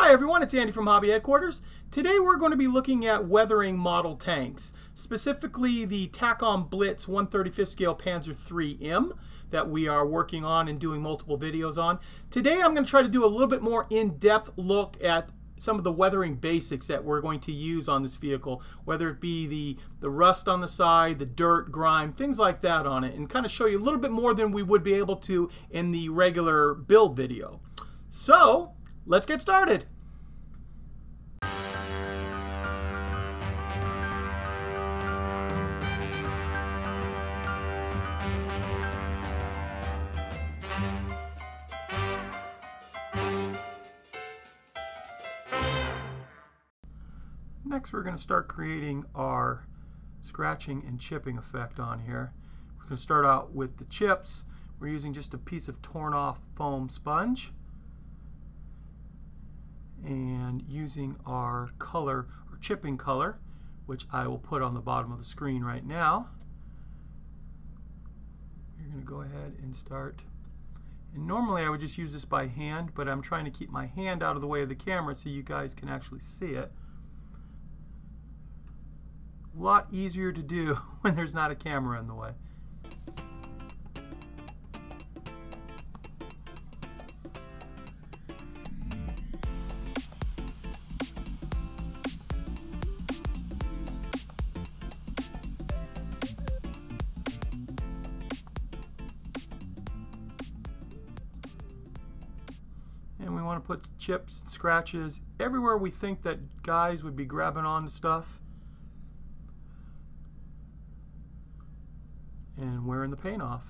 Hi everyone, it's Andy from Hobby Headquarters. Today we're going to be looking at weathering model tanks, specifically the Takom Blitz 1/35 scale Panzer 3M that we are working on and doing multiple videos on. Today I'm going to try to do a little bit more in-depth look at some of the weathering basics that we're going to use on this vehicle, whether it be the rust on the side, the dirt, grime, things like that on it, and kind of show you a little bit more than we would be able to in the regular build video. So, let's get started. Next, we're going to start creating our scratching and chipping effect on here. We're going to start out with the chips. We're using just a piece of torn off foam sponge and using our color, or chipping color, which I will put on the bottom of the screen right now. You're going to go ahead and start. And normally I would just use this by hand, but I'm trying to keep my hand out of the way of the camera so you guys can actually see it. A lot easier to do when there's not a camera in the way. And we want to put chips, scratches everywhere we think that guys would be grabbing onto stuff and wearing the paint off.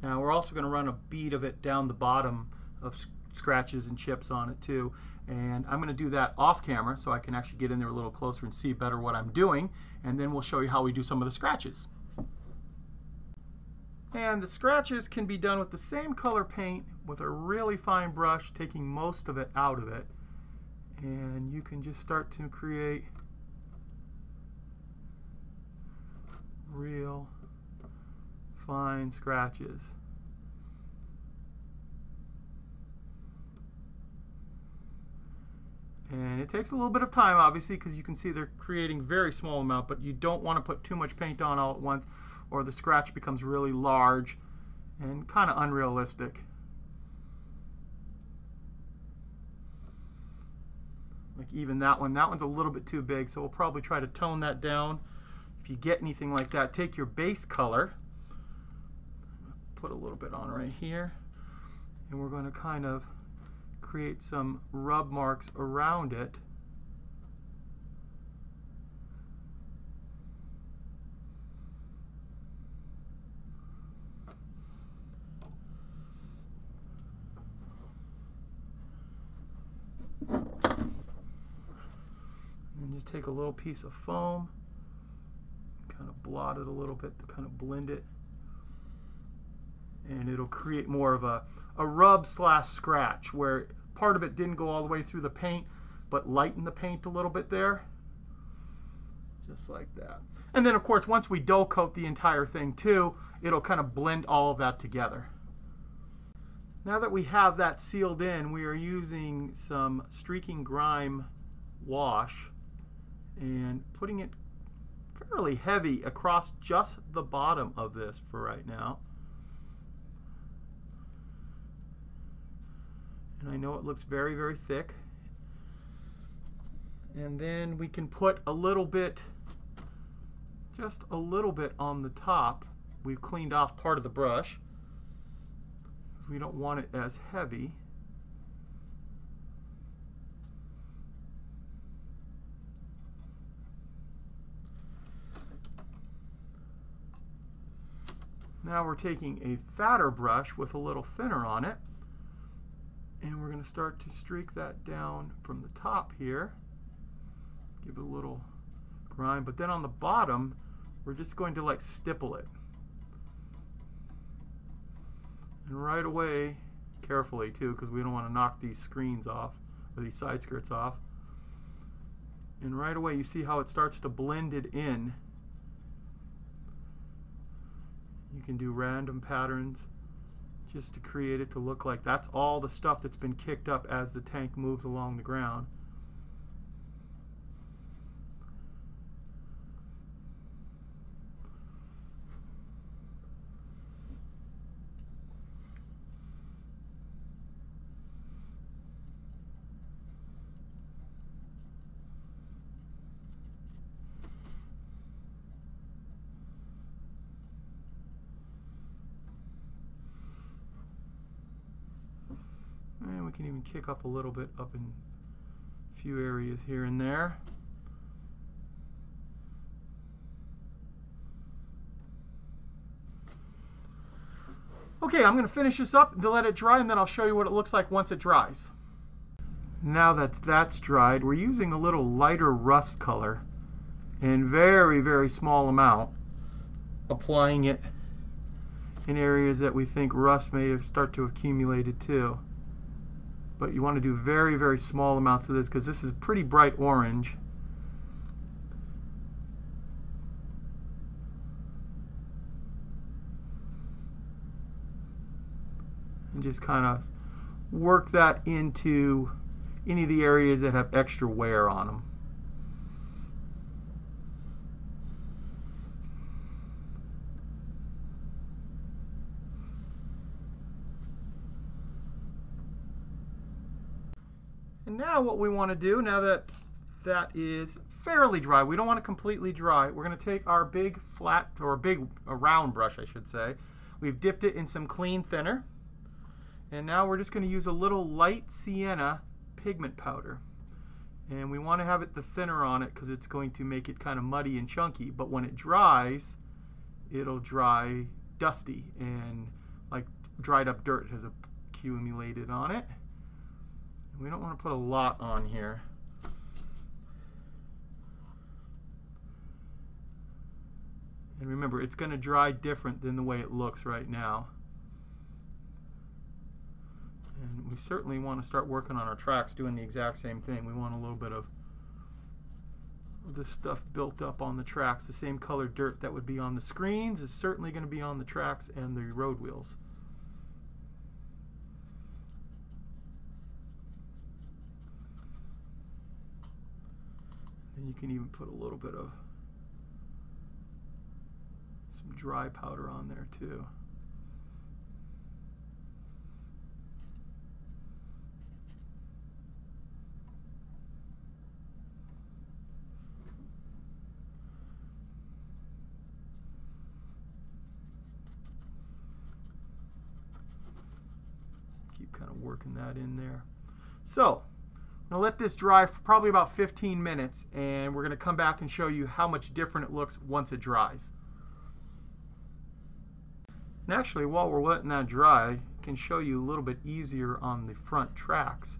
Now we're also going to run a bead of it down the bottom of scratches and chips on it too, and I'm going to do that off camera so I can actually get in there a little closer and see better what I'm doing, and then we'll show you how we do some of the scratches. And the scratches can be done with the same color paint with a really fine brush, taking most of it out of it. And you can just start to create real fine scratches. And it takes a little bit of time, obviously, because you can see they're creating very small amount, but you don't want to put too much paint on all at once, or the scratch becomes really large and kind of unrealistic. Like even that one's a little bit too big, so we'll probably try to tone that down. If you get anything like that, take your base color, put a little bit on right here, and we're going to kind of create some rub marks around it. And just take a little piece of foam, kind of blot it a little bit to kind of blend it, and it'll create more of a rub slash scratch where part of it didn't go all the way through the paint but lighten the paint a little bit there, just like that. And then of course once we dull coat the entire thing too, it'll kind of blend all of that together. Now that we have that sealed in, we are using some streaking grime wash and putting it fairly heavy across just the bottom of this for right now. And I know it looks very, very thick. And then we can put a little bit, just a little bit on the top. We've cleaned off part of the brush. We don't want it as heavy. Now we're taking a fatter brush with a little thinner on it, and we're going to start to streak that down from the top here. Give it a little grime, but then on the bottom we're just going to like stipple it. And right away, carefully too, because we don't want to knock these screens off, or these side skirts off. And right away you see how it starts to blend it in. You can do random patterns just to create it to look like that's all the stuff that's been kicked up as the tank moves along the ground. And we can even kick up a little bit up in a few areas here and there. Okay, I'm going to finish this up to let it dry, and then I'll show you what it looks like once it dries. Now that's dried, we're using a little lighter rust color in very, very small amount, applying it in areas that we think rust may have started to accumulated too. But you want to do very, very small amounts of this because this is pretty bright orange. And just kind of work that into any of the areas that have extra wear on them. And now what we want to do, now that that is fairly dry, we don't want it completely dry, we're going to take our big flat, or a round brush I should say. We've dipped it in some clean thinner, and now we're just going to use a little light sienna pigment powder. And we want to have it the thinner on it because it's going to make it kind of muddy and chunky, but when it dries, it'll dry dusty and like dried up dirt has accumulated on it. We don't want to put a lot on here. And remember, it's going to dry different than the way it looks right now. And we certainly want to start working on our tracks doing the exact same thing. We want a little bit of this stuff built up on the tracks. The same color dirt that would be on the screens is certainly going to be on the tracks and the road wheels. And you can even put a little bit of some dry powder on there too. Keep kind of working that in there. So I'm going to let this dry for probably about 15 minutes, and we're going to come back and show you how much different it looks once it dries. And actually, while we're letting that dry, I can show you a little bit easier on the front tracks,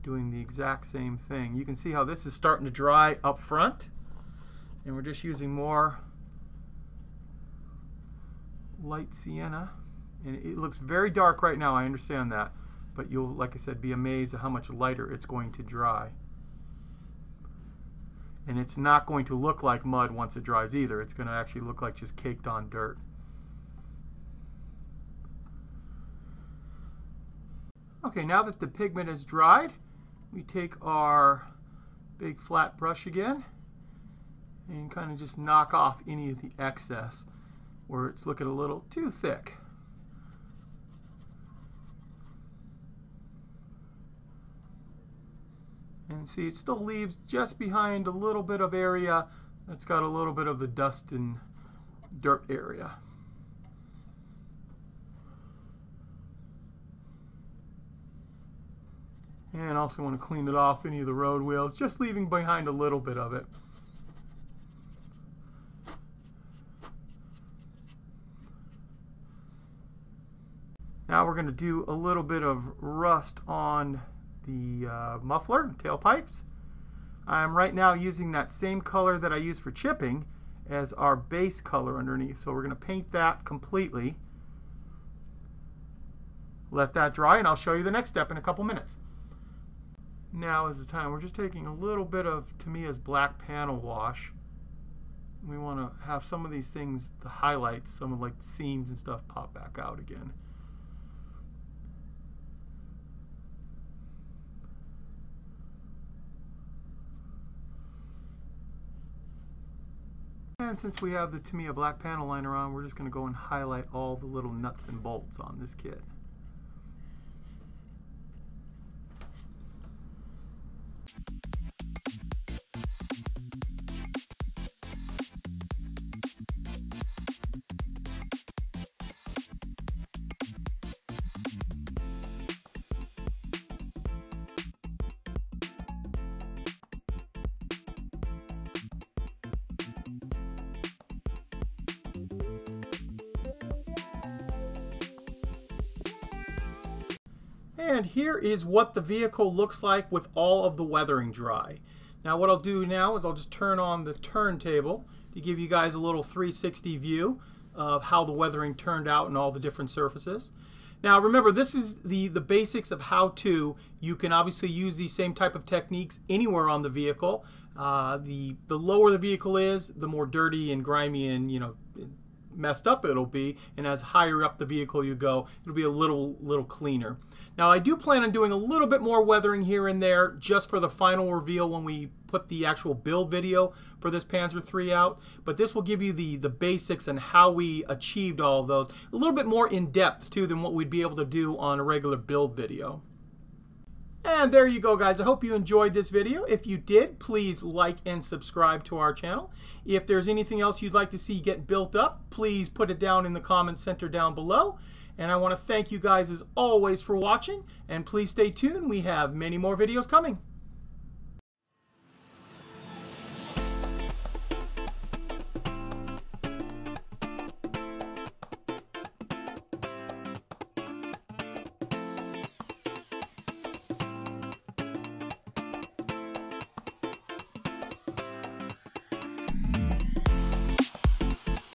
doing the exact same thing. You can see how this is starting to dry up front, and we're just using more light sienna. And it looks very dark right now, I understand that. But you'll, like I said, be amazed at how much lighter it's going to dry. And it's not going to look like mud once it dries either. It's going to actually look like just caked on dirt. Okay, now that the pigment is dried, we take our big flat brush again and kind of just knock off any of the excess where it's looking a little too thick. And see, it still leaves just behind a little bit of area that's got a little bit of the dust and dirt area. And also want to clean it off any of the road wheels, just leaving behind a little bit of it. Now we're going to do a little bit of rust on the muffler and tailpipes. I'm right now using that same color that I use for chipping as our base color underneath. So we're going to paint that completely. Let that dry, and I'll show you the next step in a couple minutes. Now is the time. We're just taking a little bit of Tamiya's black panel wash. We want to have some of these things, the highlights, some of like the seams and stuff pop back out again. And since we have the Tamiya black panel liner on, we're just going to go and highlight all the little nuts and bolts on this kit. And here is what the vehicle looks like with all of the weathering dry. Now what I'll do now is I'll just turn on the turntable to give you guys a little 360 view of how the weathering turned out in all the different surfaces. Now remember, this is the basics of how to. You can obviously use these same type of techniques anywhere on the vehicle. The lower the vehicle is, the more dirty and grimy and messed up it'll be, and as higher up the vehicle you go, it'll be a little cleaner. Now I do plan on doing a little bit more weathering here and there just for the final reveal when we put the actual build video for this Panzer III out, but this will give you the basics and how we achieved all of those, a little bit more in depth too than what we'd be able to do on a regular build video. And there you go, guys. I hope you enjoyed this video. If you did, please like and subscribe to our channel. If there's anything else you'd like to see get built up, please put it down in the comment center down below. And I want to thank you guys as always for watching, and please stay tuned. We have many more videos coming.